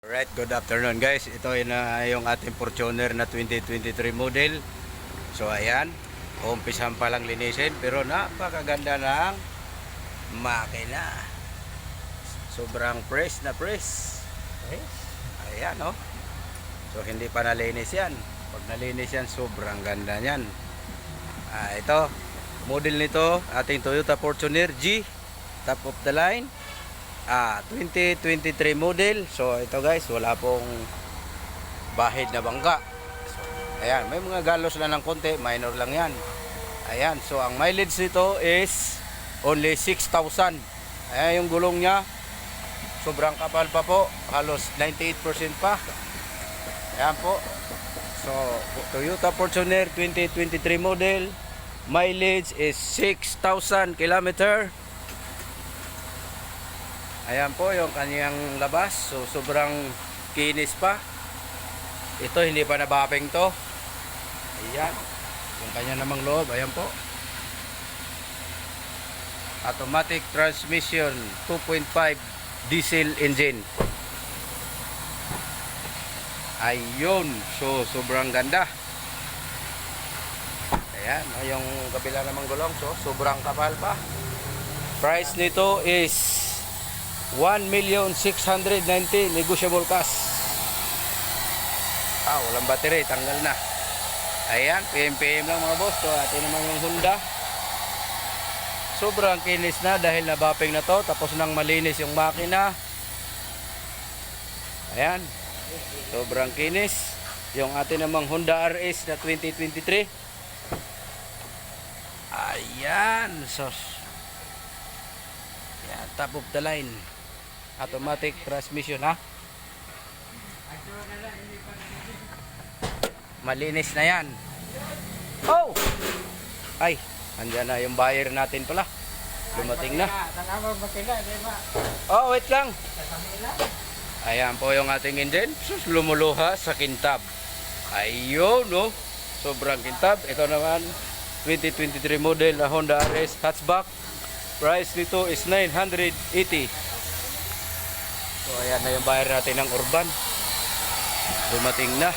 Alright, good afternoon guys. Ito na yung ating Fortuner na 2023 model. So ayan, umpisahan pa lang linisin pero napakaganda ng makina. Sobrang press na press. Ayan oh. So hindi pa nalinis yan. Pag nalinis yan, sobrang ganda niyan. Ito, model nito, ating Toyota Fortuner G, top of the line. 2023 model. So ito guys, wala pong bahid na bangka. So, ayan, may mga galos lang ng konti, minor lang yan. Ayan, so ang mileage nito is only 6,000. Ayan yung gulong niya, sobrang kapal pa po, halos 98% pa. Ayan po. So Toyota Fortuner 2023 model, mileage is 6,000 kilometer. Ayan po yung kanyang labas. So sobrang kinis pa. Ito hindi pa nabaping to. Ayan. Yung kanya namang loob. Ayan po. Automatic transmission 2.5 diesel engine. Ayun. So sobrang ganda. Ayan. Yung kabila namang gulong. So sobrang kapal pa. Price nito is 1,690,000 negotiable cash. Walang battery, tanggal na. Ayan, PM lang mga boss. So atin naman yung Honda. Sobrang kinis na dahil nabaping na to. Tapos nang malinis yung makina. Ayan, sobrang kinis. Yung atin namang Honda RS na 2023. Ayan, so yan, top of the line. Automatic transmission ha. Malinis na yan. Oh! Ay, andyan na yung buyer natin pala. Dumating na. Oh, wait lang. Ayan po yung ating engine. Sus, lumuluha sa kintab. Ayun, no? Sobrang kintab. Ito naman, 2023 model na Honda RS hatchback. Price nito is 980. So ayan na yung buyer natin ng Urban. Dumating na.